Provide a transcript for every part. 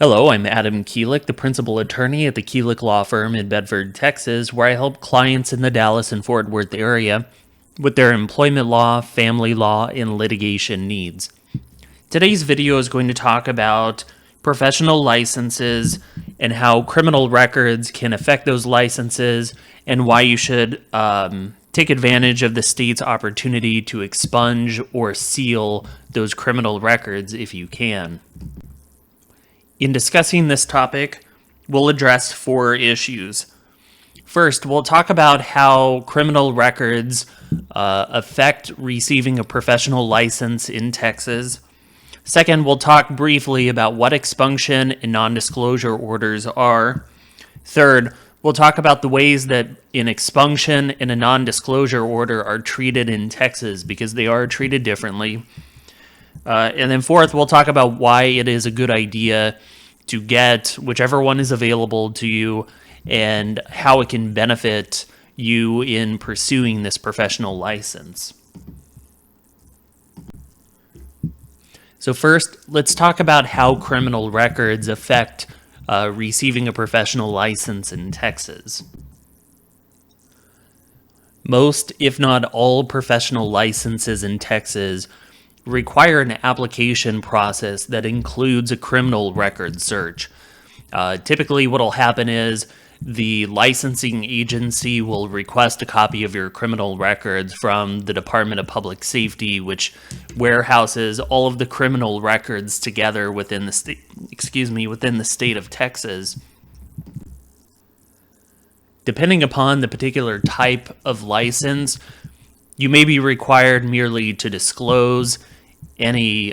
Hello, I'm Adam Keelick, the principal attorney at the Keelick Law Firm in Bedford, Texas, where I help clients in the Dallas and Fort Worth area with their employment law, family law, and litigation needs. Today's video is going to talk about professional licenses and how criminal records can affect those licenses and why you should take advantage of the state's opportunity to expunge or seal those criminal records if you can. In discussing this topic, we'll address 4 issues. First, we'll talk about how criminal records affect receiving a professional license in Texas. Second, we'll talk briefly about what expunction and non-disclosure orders are. Third, we'll talk about the ways that an expunction and a non-disclosure order are treated in Texas, because they are treated differently. And then fourth, we'll talk about why it is a good idea to get whichever one is available to you and how it can benefit you in pursuing this professional license. So first, let's talk about how criminal records affect receiving a professional license in Texas. Most, if not all, professional licenses in Texas require an application process that includes a criminal record search. Typically, what will happen is the licensing agency will request a copy of your criminal records from the Department of Public Safety, which warehouses all of the criminal records together within the state, within the state of Texas. Depending upon the particular type of license, you may be required merely to disclose any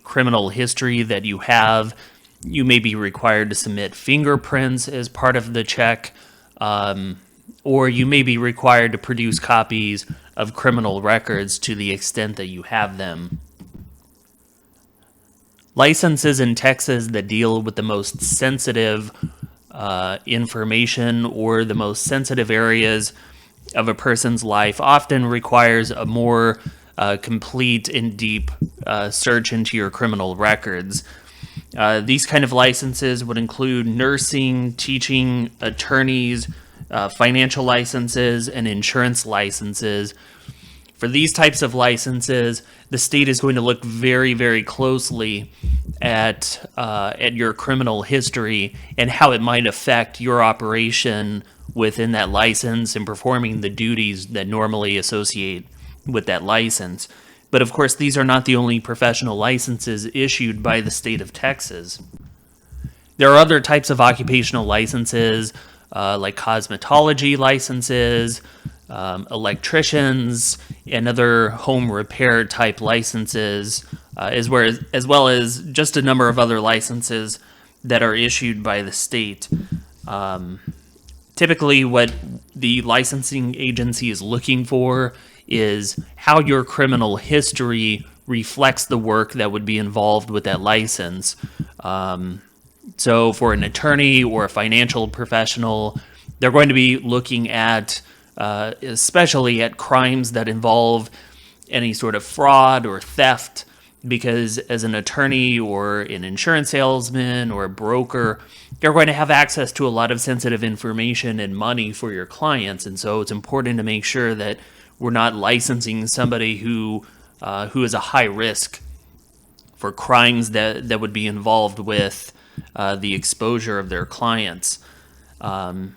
criminal history that you have. You may be required to submit fingerprints as part of the check, or you may be required to produce copies of criminal records to the extent that you have them. Licenses in Texas that deal with the most sensitive information or the most sensitive areas of a person's life often requires a more complete and deep search into your criminal records. These kind of licenses would include nursing, teaching, attorneys, financial licenses, and insurance licenses. For these types of licenses, the state is going to look very, very closely at your criminal history and how it might affect your operation within that license and performing the duties that normally associate with that license. But of course, these are not the only professional licenses issued by the state of Texas. There are other types of occupational licenses, like cosmetology licenses, electricians, and other home repair type licenses, as well as just a number of other licenses that are issued by the state. Typically, what the licensing agency is looking for is how your criminal history reflects the work that would be involved with that license. So for an attorney or a financial professional, they're going to be looking at especially at crimes that involve any sort of fraud or theft, because as an attorney or an insurance salesman or a broker, you're going to have access to a lot of sensitive information and money for your clients. And so it's important to make sure that we're not licensing somebody who is a high risk for crimes that would be involved with the exposure of their clients. And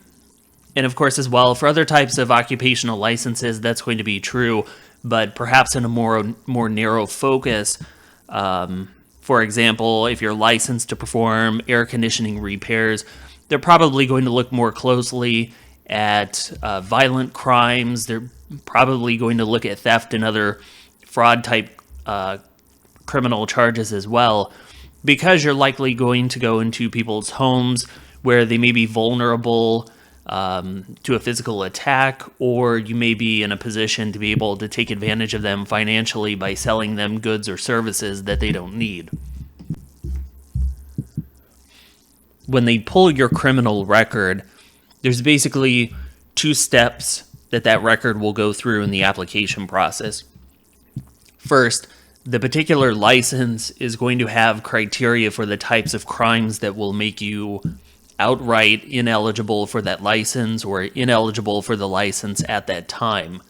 of course, as well, for other types of occupational licenses, that's going to be true, but perhaps in a more narrow focus. For example, if you're licensed to perform air conditioning repairs, they're probably going to look more closely at violent crimes. They're probably going to look at theft and other fraud type criminal charges as well, because you're likely going to go into people's homes where they may be vulnerable to a physical attack, or you may be in a position to be able to take advantage of them financially by selling them goods or services that they don't need. When they pull your criminal record, there's basically 2 steps that record will go through in the application process. First, The particular license is going to have criteria for the types of crimes that will make you outright ineligible for that license or ineligible for the license at that time.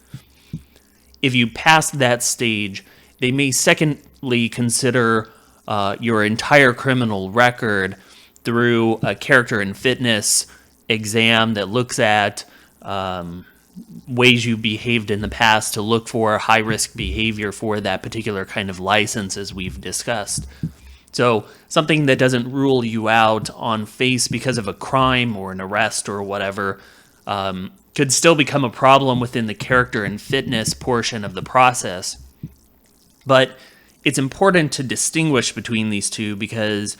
If you pass that stage, they may secondly consider your entire criminal record through a character and fitness exam that looks at ways you behaved in the past to look for high-risk behavior for that particular kind of license, as we've discussed. So something that doesn't rule you out on face because of a crime or an arrest or whatever could still become a problem within the character and fitness portion of the process. But it's important to distinguish between these two because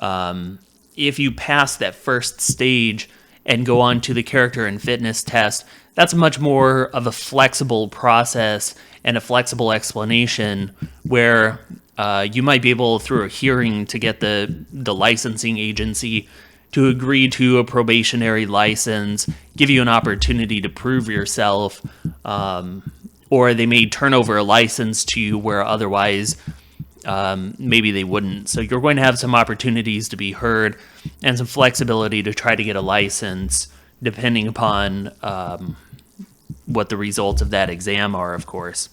if you pass that first stage and go on to the character and fitness test, that's much more of a flexible process and a flexible explanation where you might be able, through a hearing, to get the licensing agency to agree to a probationary license, give you an opportunity to prove yourself, or they may turn over a license to you where otherwise maybe they wouldn't. So you're going to have some opportunities to be heard and some flexibility to try to get a license depending upon what the results of that exam are, of course.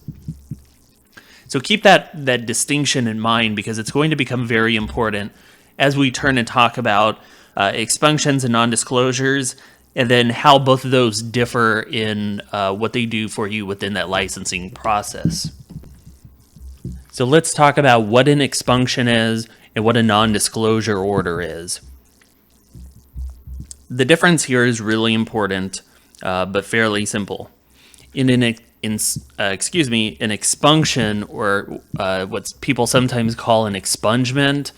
So keep that distinction in mind because it's going to become very important as we turn and talk about expunctions and non-disclosures, and then how both of those differ in what they do for you within that licensing process. So let's talk about what an expunction is and what a non-disclosure order is. The difference here is really important, but fairly simple. In an expunction, or what people sometimes call an expungement,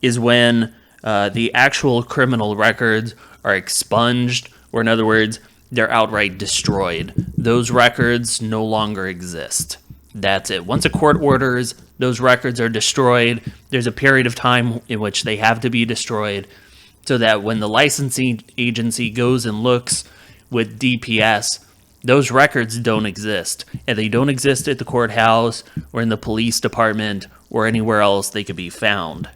is when the actual criminal records are expunged, or in other words, they're outright destroyed. Those records no longer exist. That's it. Once a court orders, those records are destroyed. There's a period of time in which they have to be destroyed so that when the licensing agency goes and looks with DPS, those records don't exist. And they don't exist at the courthouse or in the police department or anywhere else they could be found.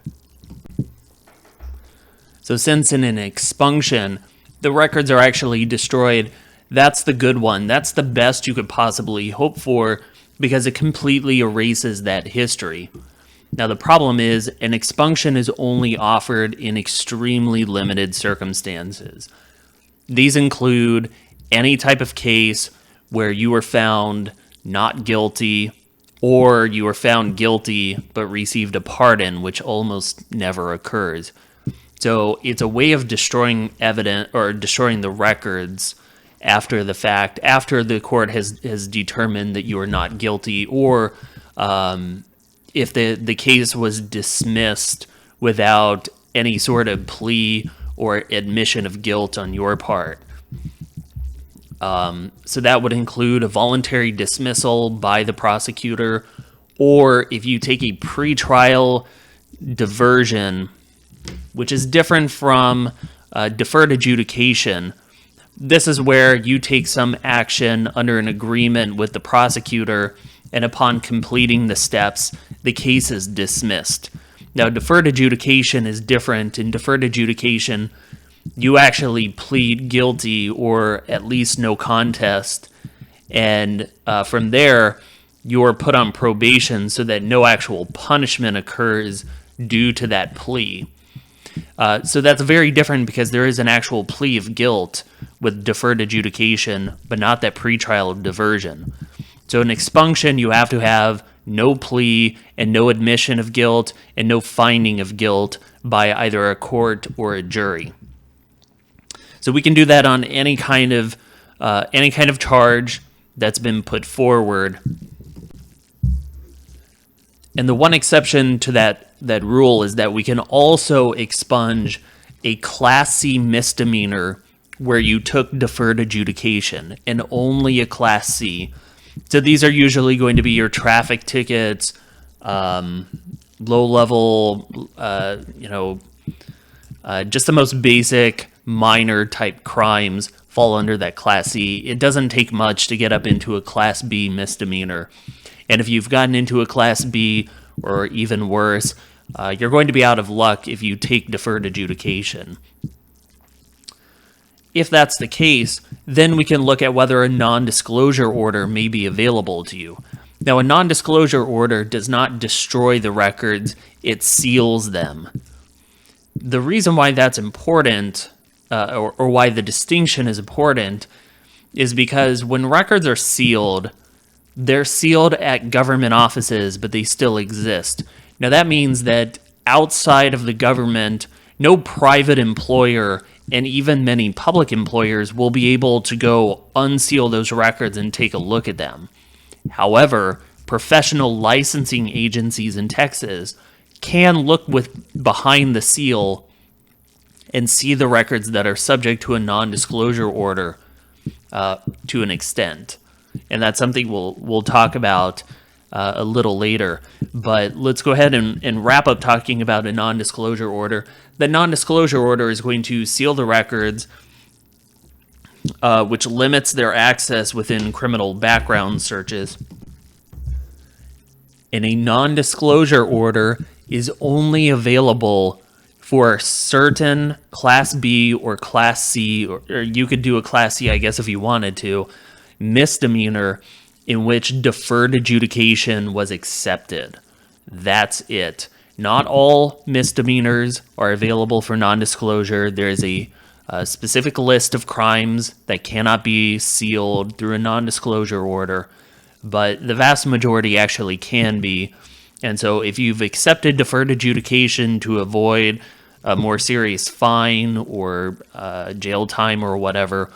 So since in an expunction, the records are actually destroyed, that's the good one. That's the best you could possibly hope for because it completely erases that history. Now the problem is an expunction is only offered in extremely limited circumstances. These include any type of case where you were found not guilty or you were found guilty but received a pardon, which almost never occurs. So it's a way of destroying evidence or destroying the records after the fact, after the court has determined that you are not guilty, or if the case was dismissed without any sort of plea or admission of guilt on your part. So that would include a voluntary dismissal by the prosecutor, or if you take a pretrial diversion, which is different from deferred adjudication. This is where you take some action under an agreement with the prosecutor, and upon completing the steps, the case is dismissed. Now, deferred adjudication is different. In deferred adjudication, you actually plead guilty or at least no contest, and from there, you're put on probation so that no actual punishment occurs due to that plea. So that's very different because there is an actual plea of guilt with deferred adjudication, but not that pretrial diversion. So in expunction, you have to have no plea and no admission of guilt and no finding of guilt by either a court or a jury. So we can do that on any kind of charge that's been put forward. And the one exception to that rule is that we can also expunge a Class C misdemeanor where you took deferred adjudication, and only a Class C. So these are usually going to be your traffic tickets, low-level, just the most basic minor type crimes fall under that Class C. It doesn't take much to get up into a Class B misdemeanor. And if you've gotten into a Class B, or even worse, you're going to be out of luck if you take deferred adjudication. If that's the case, then we can look at whether a non-disclosure order may be available to you. Now, a non-disclosure order does not destroy the records, it seals them. The reason why that's important, or why the distinction is important, is because when records are sealed, they're sealed at government offices, but they still exist. Now, that means that outside of the government, no private employer and even many public employers will be able to go unseal those records and take a look at them. However, professional licensing agencies in Texas can look behind the seal and see the records that are subject to a non-disclosure order to an extent. And that's something we'll talk about a little later. But let's go ahead and wrap up talking about a non-disclosure order. The non-disclosure order is going to seal the records, which limits their access within criminal background searches. And a non-disclosure order is only available for certain Class B or Class C, or you could do a Class C, I guess, if you wanted to, misdemeanor in which deferred adjudication was accepted. That's it. Not all misdemeanors are available for non-disclosure. There is a specific list of crimes that cannot be sealed through a non-disclosure order, but the vast majority actually can be. And so if you've accepted deferred adjudication to avoid a more serious fine or jail time or whatever,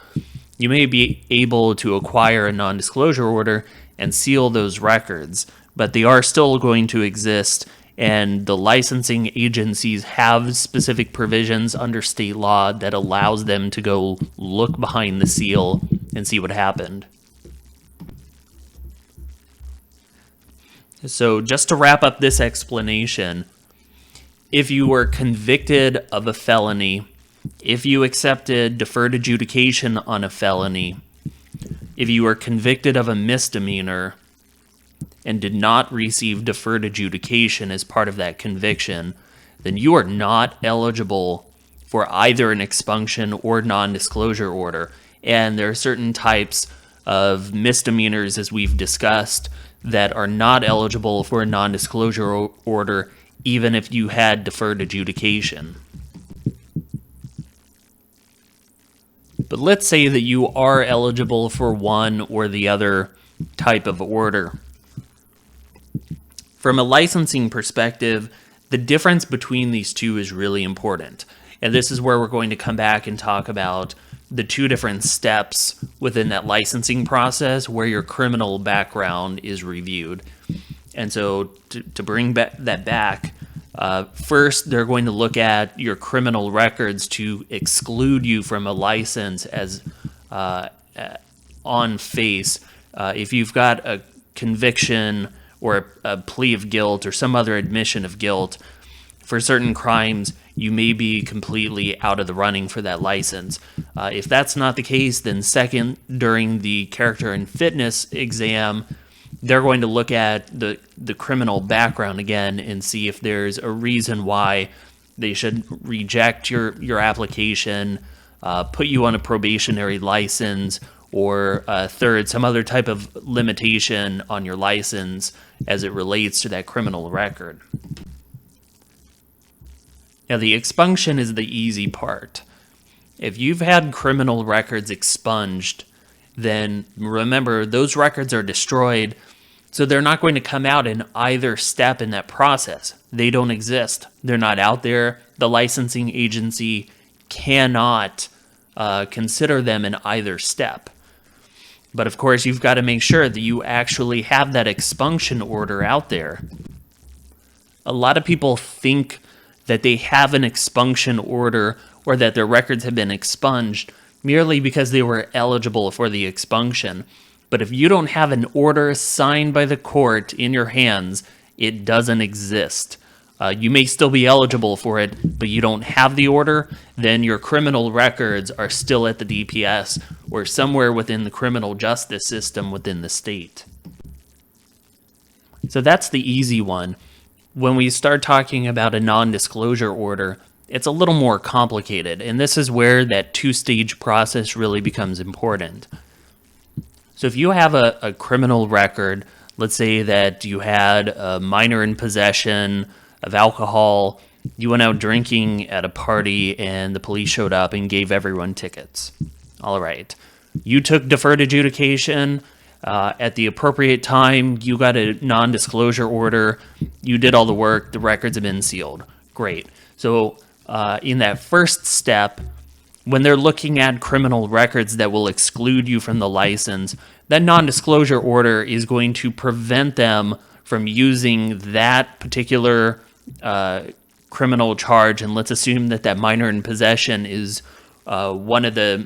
you may be able to acquire a non-disclosure order and seal those records, but they are still going to exist, and the licensing agencies have specific provisions under state law that allows them to go look behind the seal and see what happened. So just to wrap up this explanation, if you were convicted of a felony, if you accepted deferred adjudication on a felony, if you were convicted of a misdemeanor and did not receive deferred adjudication as part of that conviction, then you are not eligible for either an expunction or non-disclosure order. And there are certain types of misdemeanors, as we've discussed, that are not eligible for a non-disclosure order even if you had deferred adjudication. But let's say that you are eligible for one or the other type of order. From a licensing perspective, the difference between these two is really important. And this is where we're going to come back and talk about the two different steps within that licensing process where your criminal background is reviewed. And so to bring that back, first they're going to look at your criminal records to exclude you from a license as on face. If you've got a conviction or a plea of guilt or some other admission of guilt for certain crimes, you may be completely out of the running for that license. If that's not the case, then second, during the character and fitness exam, they're going to look at the criminal background again and see if there's a reason why they should reject your application, put you on a probationary license, or third, some other type of limitation on your license as it relates to that criminal record. Now, the expunction is the easy part. If you've had criminal records expunged, then remember, those records are destroyed, so they're not going to come out in either step in that process. They don't exist. They're not out there. The licensing agency cannot consider them in either step. But of course, you've got to make sure that you actually have that expunction order out there. A lot of people think that they have an expunction order or that their records have been expunged merely because they were eligible for the expunction. But if you don't have an order signed by the court in your hands, it doesn't exist. You may still be eligible for it, but you don't have the order, then your criminal records are still at the DPS or somewhere within the criminal justice system within the state. So that's the easy one. When we start talking about a non-disclosure order, it's a little more complicated, and this is where that two-stage process really becomes important. So if you have a criminal record, let's say that you had a minor in possession of alcohol, you went out drinking at a party, and the police showed up and gave everyone tickets. All right. You took deferred adjudication. At the appropriate time, you got a non-disclosure order. You did all the work. The records have been sealed. Great. So in that first step, when they're looking at criminal records that will exclude you from the license, that non-disclosure order is going to prevent them from using that particular criminal charge. And let's assume that that minor in possession is one of the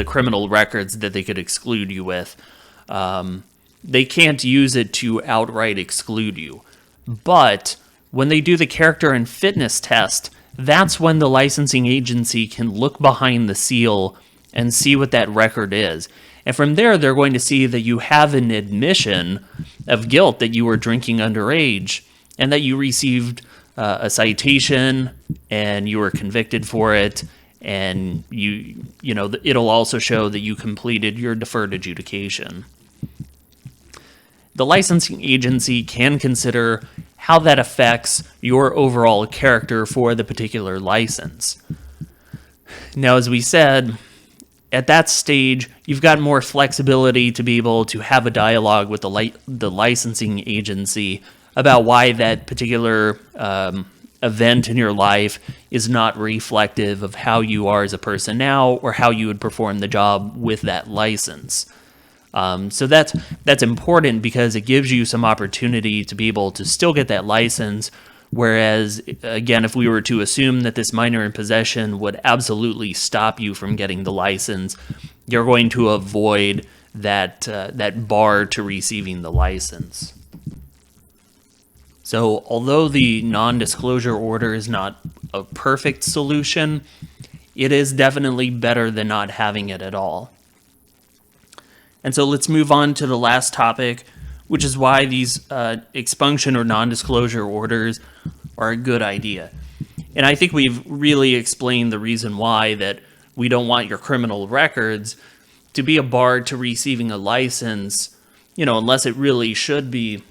criminal records that they could exclude you with. They can't use it to outright exclude you. But when they do the character and fitness test, that's when the licensing agency can look behind the seal and see what that record is. And from there, they're going to see that you have an admission of guilt that you were drinking underage and that you received a citation and you were convicted for it. And it'll also show that you completed your deferred adjudication. The licensing agency can consider how that affects your overall character for the particular license. Now, as we said, at that stage, you've got more flexibility to be able to have a dialogue with the licensing agency about why that particular event in your life is not reflective of how you are as a person now or how you would perform the job with that license. So that's important because it gives you some opportunity to be able to still get that license. Whereas, again, if we were to assume that this minor in possession would absolutely stop you from getting the license, you're going to avoid that bar to receiving the license. So although the non-disclosure order is not a perfect solution, it is definitely better than not having it at all. And so let's move on to the last topic, which is why these expunction or non-disclosure orders are a good idea. And I think we've really explained the reason why, that we don't want your criminal records to be a bar to receiving a license, unless it really should be.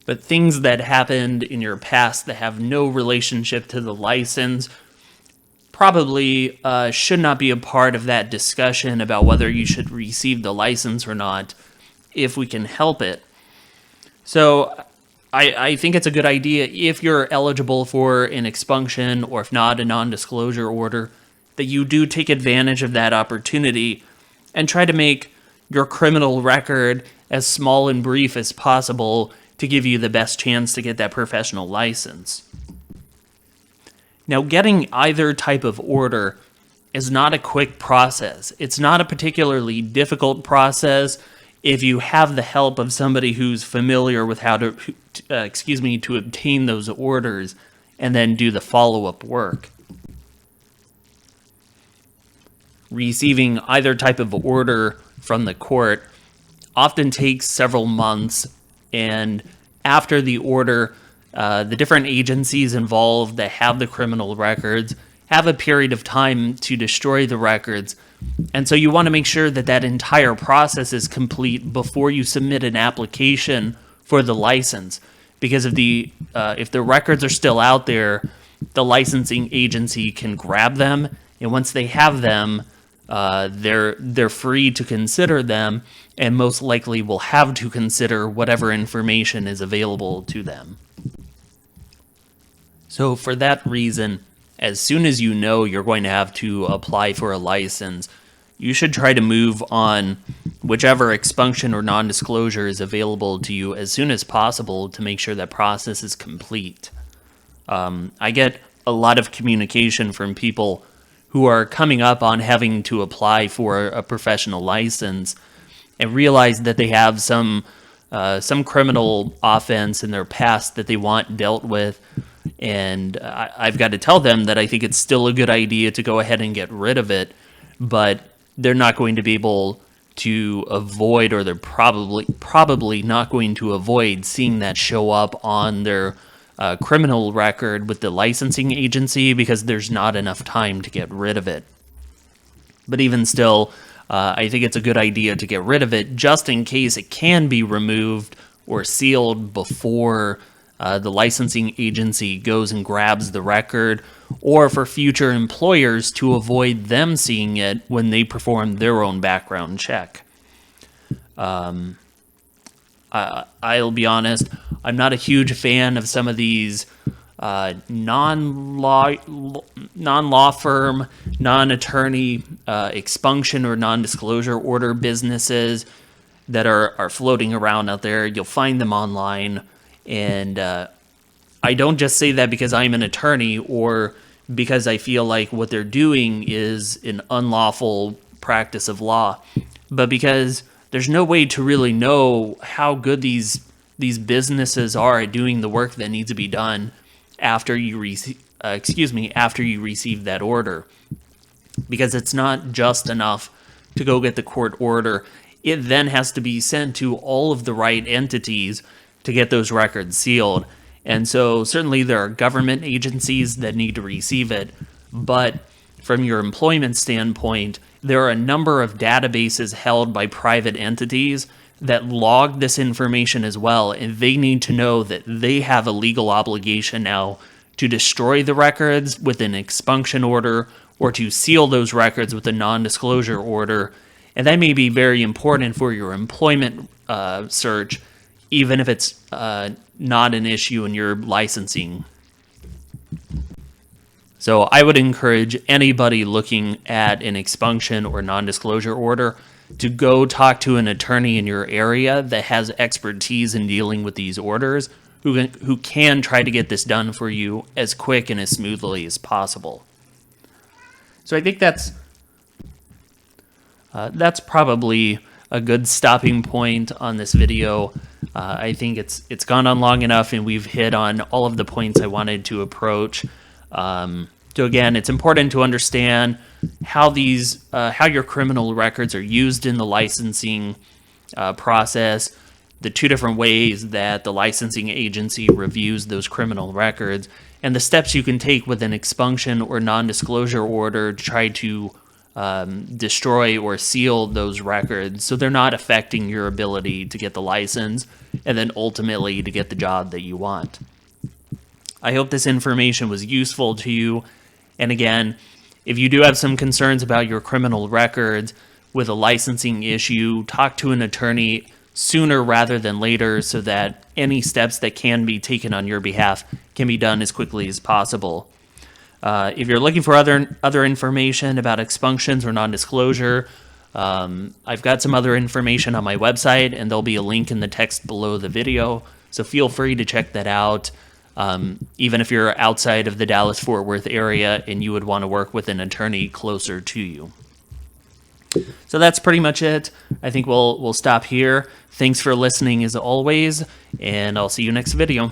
But things that happened in your past that have no relationship to the license probably should not be a part of that discussion about whether you should receive the license or not, if we can help it. So I think it's a good idea, if you're eligible for an expunction, or if not, a non-disclosure order, that you do take advantage of that opportunity and try to make your criminal record as small and brief as possible to give you the best chance to get that professional license. Now, getting either type of order is not a quick process. It's not a particularly difficult process if you have the help of somebody who's familiar with how to obtain those orders and then do the follow-up work. Receiving either type of order from the court often takes several months, and after the order, the different agencies involved that have the criminal records have a period of time to destroy the records. And so you want to make sure that that entire process is complete before you submit an application for the license. Because if the records are still out there, the licensing agency can grab them, and once they have them, they're free to consider them, and most likely will have to consider whatever information is available to them. So for that reason, as soon as you know you're going to have to apply for a license, you should try to move on whichever expunction or non-disclosure is available to you as soon as possible to make sure that process is complete. I get a lot of communication from people who are coming up on having to apply for a professional license and realize that they have some criminal offense in their past that they want dealt with. And I've got to tell them that I think it's still a good idea to go ahead and get rid of it, but they're not going to be able to avoid, or they're probably not going to avoid seeing that show up on their criminal record with the licensing agency, because there's not enough time to get rid of it. But even still, I think it's a good idea to get rid of it, just in case it can be removed or sealed before the licensing agency goes and grabs the record, or for future employers to avoid them seeing it when they perform their own background check. I'll be honest, I'm not a huge fan of some of these non-law firm, non-attorney expunction or non-disclosure order businesses that are floating around out there. You'll find them online, and I don't just say that because I'm an attorney or because I feel like what they're doing is an unlawful practice of law, but because there's no way to really know how good these businesses are at doing the work that needs to be done after you receive that order. Because it's not just enough to go get the court order. It then has to be sent to all of the right entities to get those records sealed. And so certainly there are government agencies that need to receive it, but from your employment standpoint, there are a number of databases held by private entities that log this information as well, and they need to know that they have a legal obligation now to destroy the records with an expunction order or to seal those records with a non-disclosure order. And that may be very important for your employment search, even if it's not an issue in your licensing. So I would encourage anybody looking at an expunction or non-disclosure order to go talk to an attorney in your area that has expertise in dealing with these orders, who can try to get this done for you as quick and as smoothly as possible. So I think that's probably a good stopping point on this video. I think it's gone on long enough, and we've hit on all of the points I wanted to approach. So again, it's important to understand how your criminal records are used in the licensing process, the two different ways that the licensing agency reviews those criminal records, and the steps you can take with an expunction or non-disclosure order to try to destroy or seal those records so they're not affecting your ability to get the license and then ultimately to get the job that you want. I hope this information was useful to you. And again, if you do have some concerns about your criminal records with a licensing issue, talk to an attorney sooner rather than later so that any steps that can be taken on your behalf can be done as quickly as possible. If you're looking for other information about expunctions or non-disclosure, I've got some other information on my website, and there'll be a link in the text below the video, so feel free to check that out. Even if you're outside of the Dallas-Fort Worth area and you would want to work with an attorney closer to you. So that's pretty much it. I think we'll stop here. Thanks for listening as always, and I'll see you next video.